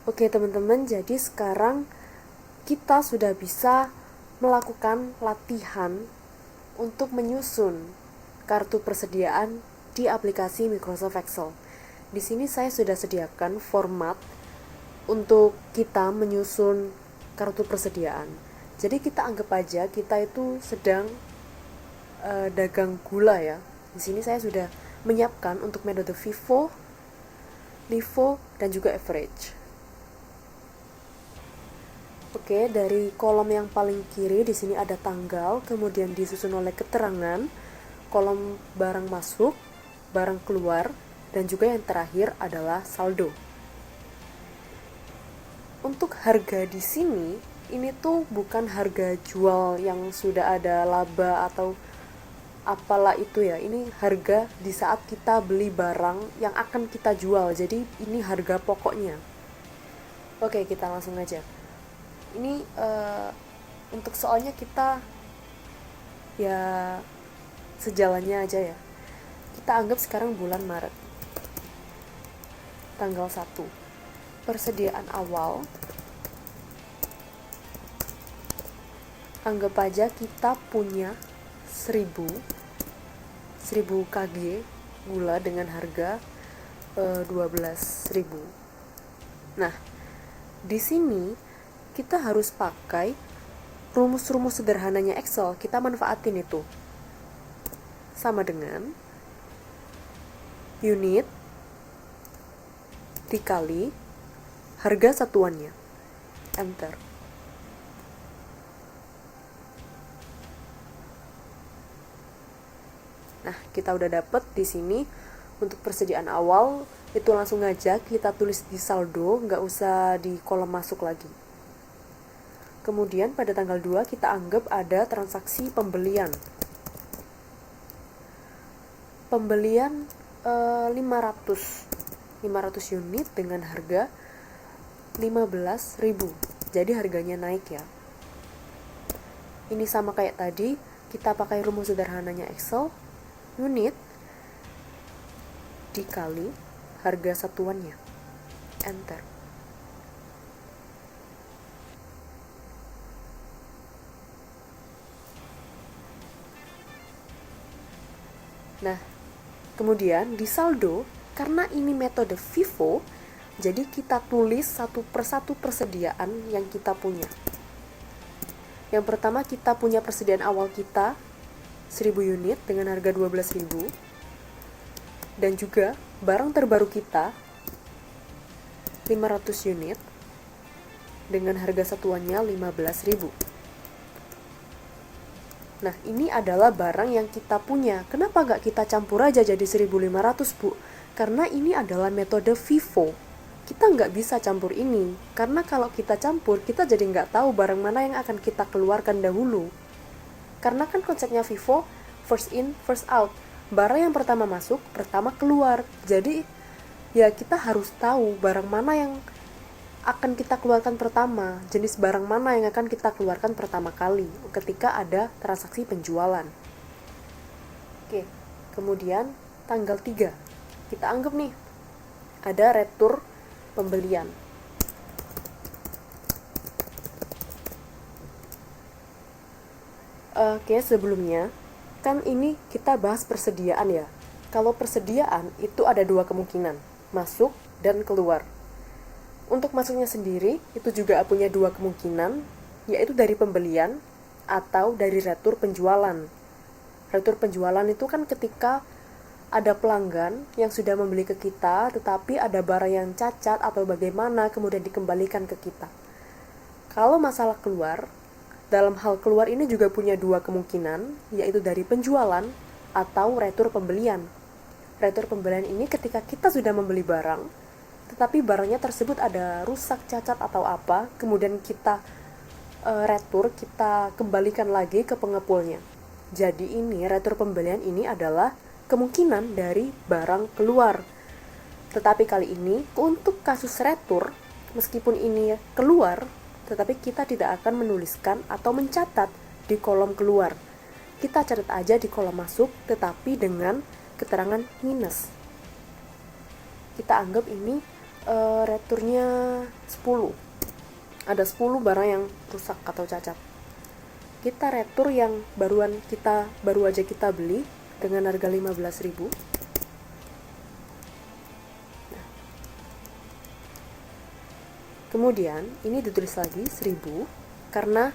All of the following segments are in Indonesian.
Oke teman-teman, jadi sekarang kita sudah bisa melakukan latihan untuk menyusun kartu persediaan di aplikasi Microsoft Excel. Di sini saya sudah sediakan format untuk kita menyusun kartu persediaan. Jadi kita anggap aja kita itu sedang dagang gula ya. Di sini saya sudah menyiapkan untuk metode FIFO, LIFO, dan juga average. Oke, dari kolom yang paling kiri di sini ada tanggal, kemudian disusun oleh keterangan, kolom barang masuk, barang keluar, dan juga yang terakhir adalah saldo. Untuk harga di sini, ini tuh bukan harga jual yang sudah ada laba atau apalah itu ya. Ini harga di saat kita beli barang yang akan kita jual. Jadi ini harga pokoknya. Oke, kita langsung aja. Ini untuk soalnya kita ya sejalannya aja ya. Kita anggap sekarang bulan Maret. Tanggal 1. Persediaan awal. Anggap aja kita punya 1000 kg gula dengan harga 12.000. Nah, di sini kita harus pakai rumus-rumus sederhananya Excel. Kita manfaatin itu. Sama dengan unit dikali harga satuannya. Enter. Nah, kita udah dapet di sini untuk persediaan awal itu langsung aja kita tulis di saldo, nggak usah di kolom masuk lagi. Kemudian pada tanggal 2 kita anggap ada transaksi pembelian. Pembelian 500 unit dengan harga 15.000. Jadi harganya naik ya. Ini sama kayak tadi, kita pakai rumus sederhananya Excel. Unit dikali harga satuannya. Enter. Nah, kemudian di saldo, karena ini metode FIFO, jadi kita tulis satu persatu persediaan yang kita punya. Yang pertama kita punya persediaan awal kita 1000 unit dengan harga 12.000, dan juga barang terbaru kita 500 unit dengan harga satuannya 15.000. Nah, ini adalah barang yang kita punya. Kenapa nggak kita campur aja jadi 1.500, Bu? Karena ini adalah metode FIFO. Kita nggak bisa campur ini. Karena kalau kita campur, kita jadi nggak tahu barang mana yang akan kita keluarkan dahulu. Karena kan konsepnya FIFO, first in, first out. Barang yang pertama masuk, pertama keluar. Jadi, ya kita harus tahu barang mana yang akan kita keluarkan pertama, jenis barang mana yang akan kita keluarkan pertama kali ketika ada transaksi penjualan. Oke, kemudian tanggal 3. Kita anggap nih, ada retur pembelian. Oke, sebelumnya kan ini kita bahas persediaan ya. Kalau persediaan itu ada dua kemungkinan, masuk dan keluar. Untuk masuknya sendiri itu juga punya dua kemungkinan, yaitu dari pembelian atau dari retur penjualan. Retur penjualan itu kan ketika ada pelanggan yang sudah membeli ke kita, tetapi ada barang yang cacat atau bagaimana kemudian dikembalikan ke kita. Kalau masalah keluar, dalam hal keluar ini juga punya dua kemungkinan, yaitu dari penjualan atau retur pembelian. Retur pembelian ini ketika kita sudah membeli barang, tetapi barangnya tersebut ada rusak, cacat, atau apa, kemudian kita retur, kita kembalikan lagi ke pengepulnya. Jadi ini, retur pembelian ini adalah kemungkinan dari barang keluar. Tetapi kali ini, untuk kasus retur, meskipun ini keluar, tetapi kita tidak akan menuliskan atau mencatat di kolom keluar. Kita catat aja di kolom masuk, tetapi dengan keterangan minus. Kita anggap ini returnya 10. Ada 10 barang yang rusak atau cacat. Kita retur yang baru aja kita beli dengan harga 15.000. Nah. Kemudian ini ditulis lagi 1.000 karena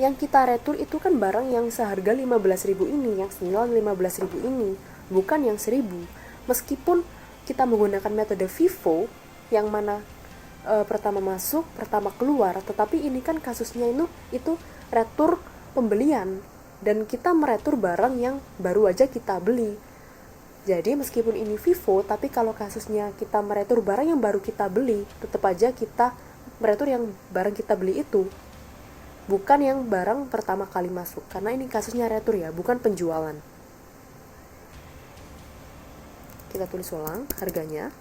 yang kita retur itu kan barang yang seharga 15.000 ini, yang senilai 15.000 ini, bukan yang 1.000. Meskipun kita menggunakan metode FIFO yang mana pertama masuk, pertama keluar, tetapi ini kan kasusnya itu retur pembelian dan kita meretur barang yang baru aja kita beli. Jadi meskipun ini FIFO, tapi kalau kasusnya kita meretur barang yang baru kita beli, tetap aja kita meretur yang barang kita beli itu, bukan yang barang pertama kali masuk, karena ini kasusnya retur ya, bukan penjualan. Kita tulis ulang harganya.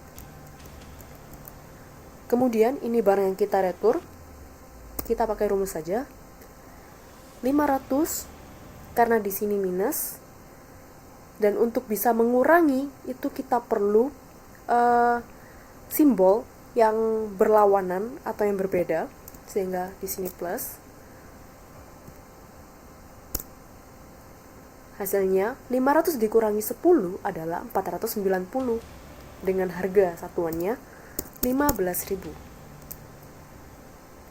Kemudian ini barang yang kita retur, kita pakai rumus saja. 500 karena di sini minus. Dan untuk bisa mengurangi itu kita perlu simbol yang berlawanan atau yang berbeda, sehingga di sini plus. Hasilnya 500 dikurangi 10 adalah 490 dengan harga satuannya 15.000.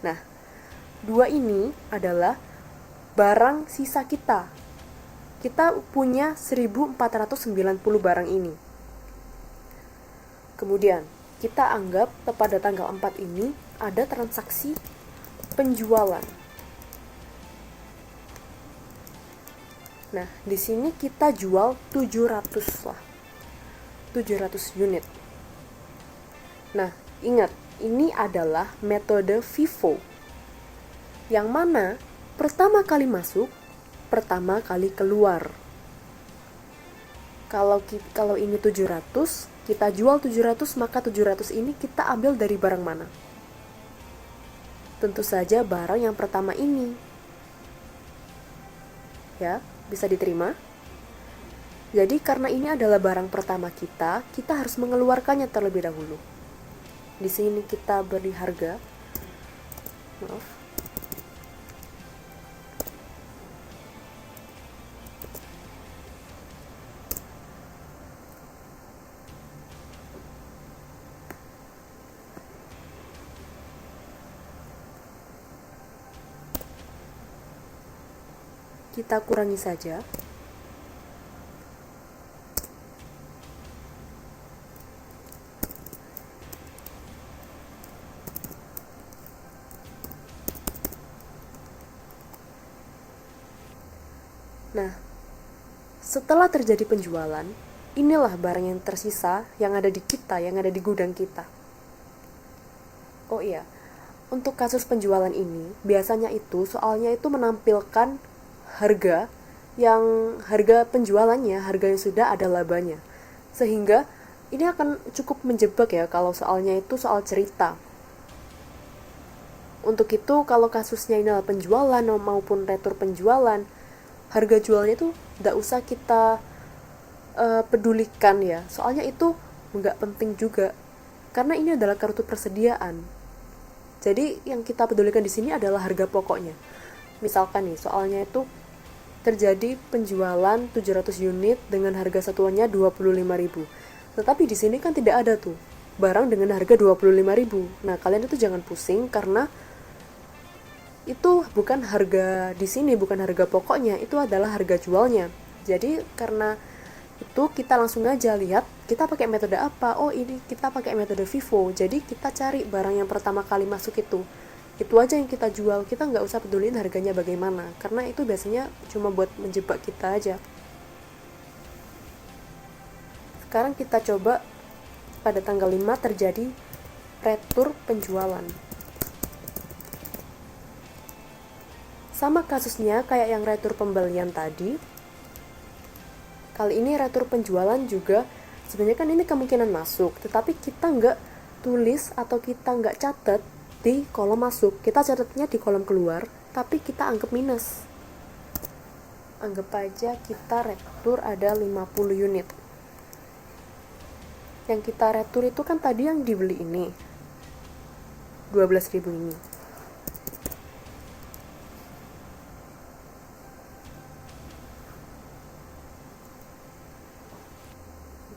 Nah, 2 ini adalah barang sisa kita. Kita punya 1490 barang ini. Kemudian, kita anggap pada tanggal 4 ini ada transaksi penjualan. Nah, di sini kita jual 700 unit. Nah, ingat, ini adalah metode FIFO. Yang mana pertama kali masuk, pertama kali keluar. Kalau ini 700, kita jual 700, maka 700 ini kita ambil dari barang mana? Tentu saja barang yang pertama ini. Ya, bisa diterima. Jadi karena ini adalah barang pertama kita harus mengeluarkannya terlebih dahulu. Di sini kita beri harga. Maaf. Kita kurangi saja. Nah, setelah terjadi penjualan, inilah barang yang tersisa yang ada di kita, yang ada di gudang kita. Oh iya, untuk kasus penjualan ini, biasanya soalnya itu menampilkan harga penjualannya, harga yang sudah ada labanya. Sehingga ini akan cukup menjebak ya kalau soalnya itu soal cerita. Untuk itu, kalau kasusnya ini adalah penjualan maupun retur penjualan, harga jualnya itu tidak usah kita pedulikan ya. Soalnya itu nggak penting juga. Karena ini adalah kartu persediaan. Jadi yang kita pedulikan di sini adalah harga pokoknya. Misalkan nih, soalnya itu terjadi penjualan 700 unit dengan harga satuannya 25.000. Tetapi di sini kan tidak ada tuh barang dengan harga 25.000. Nah, kalian itu jangan pusing karena itu bukan harga di sini, bukan harga pokoknya, itu adalah harga jualnya. Jadi karena itu kita langsung aja lihat kita pakai metode apa. Oh, ini kita pakai metode FIFO. Jadi kita cari barang yang pertama kali masuk itu aja yang kita jual. Kita nggak usah pedulin harganya bagaimana, karena itu biasanya cuma buat menjebak kita aja. Sekarang kita coba pada tanggal 5 terjadi retur penjualan. Sama kasusnya kayak yang retur pembelian tadi. Kali ini retur penjualan juga sebenarnya kan ini kemungkinan masuk, tetapi kita nggak tulis atau kita nggak catat di kolom masuk, kita catatnya di kolom keluar, tapi kita anggap minus. Anggap aja kita retur ada 50 unit. Yang kita retur itu kan tadi yang dibeli ini 12.000 ini.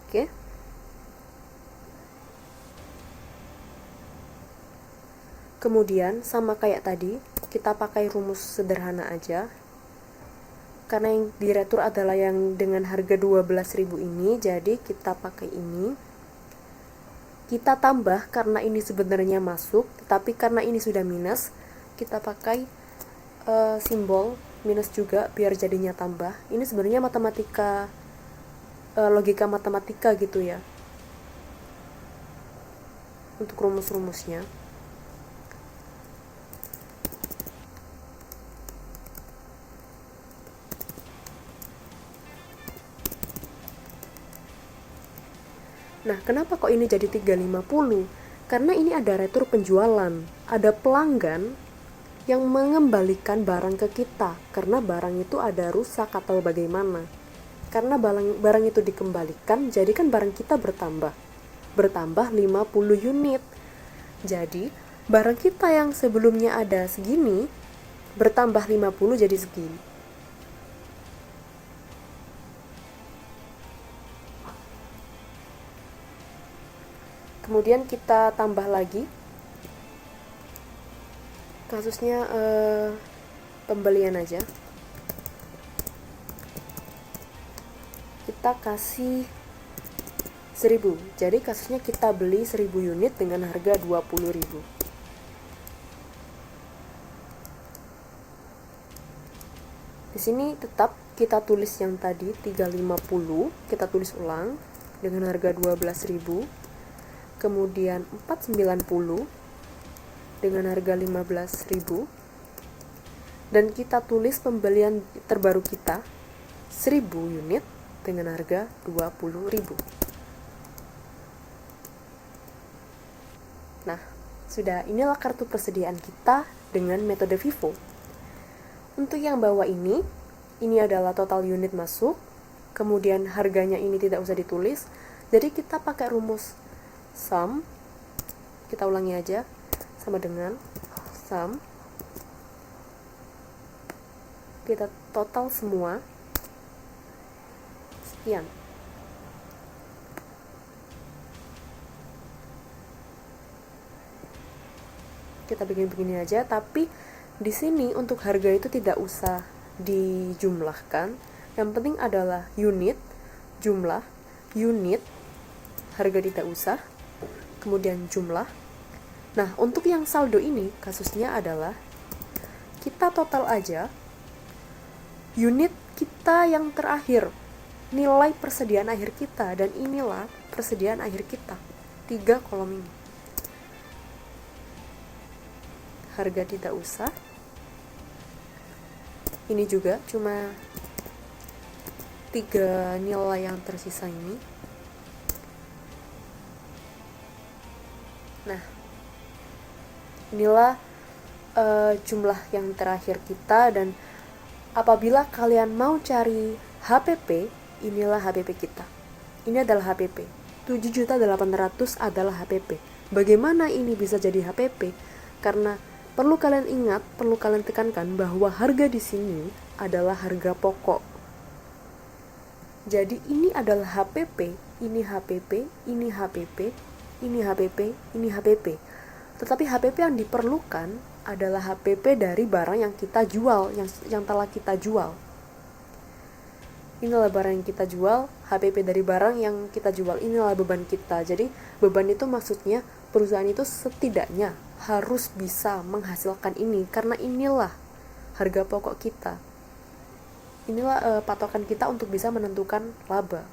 Oke. Kemudian sama kayak tadi, kita pakai rumus sederhana aja. Karena yang diretur adalah yang dengan harga 12.000 ini, jadi kita pakai ini. Kita tambah karena ini sebenarnya masuk, tapi karena ini sudah minus, kita pakai simbol minus juga biar jadinya tambah. Ini sebenarnya matematika, logika matematika gitu ya. Untuk rumus-rumusnya. Nah, kenapa kok ini jadi 350? Karena ini ada retur penjualan. Ada pelanggan yang mengembalikan barang ke kita. Karena barang itu ada rusak atau bagaimana. Karena barang itu dikembalikan, jadi kan barang kita bertambah. Bertambah 50 unit. Jadi, barang kita yang sebelumnya ada segini, bertambah 50 jadi segini. Kemudian kita tambah lagi kasusnya pembelian aja. Kita kasih 1000. Jadi kasusnya kita beli 1000 unit dengan harga 20.000. Di sini tetap kita tulis yang tadi 350, kita tulis ulang dengan harga 12.000. Kemudian 490 dengan harga 15.000, dan kita tulis pembelian terbaru kita 1000 unit dengan harga 20.000. Nah, sudah, inilah kartu persediaan kita dengan metode FIFO. Untuk yang bawah ini adalah total unit masuk, kemudian harganya ini tidak usah ditulis, jadi kita pakai rumus sum. Kita ulangi aja, sama dengan sum, kita total semua sekian. Kita bikin begini aja, tapi di sini untuk harga itu tidak usah dijumlahkan. Yang penting adalah unit, jumlah, unit, harga tidak usah, kemudian jumlah. Nah, untuk yang saldo ini kasusnya adalah kita total aja unit kita yang terakhir, nilai persediaan akhir kita, dan inilah persediaan akhir kita. 3 kolom ini. Harga tidak usah. Ini juga cuma 3 nilai yang tersisa ini. Nah, inilah jumlah yang terakhir kita, dan apabila kalian mau cari HPP, inilah HPP kita. Ini adalah HPP. 7.800.000 adalah HPP. Bagaimana ini bisa jadi HPP? Karena perlu kalian ingat, perlu kalian tekankan bahwa harga di sini adalah harga pokok. Jadi ini adalah HPP, ini HPP, ini HPP, ini HPP, ini HPP. Tetapi HPP yang diperlukan adalah HPP dari barang yang kita jual, yang telah kita jual. Inilah barang yang kita jual, HPP dari barang yang kita jual, inilah beban kita. Jadi beban itu maksudnya perusahaan itu setidaknya harus bisa menghasilkan ini, karena inilah harga pokok kita. Inilah patokan kita untuk bisa menentukan laba.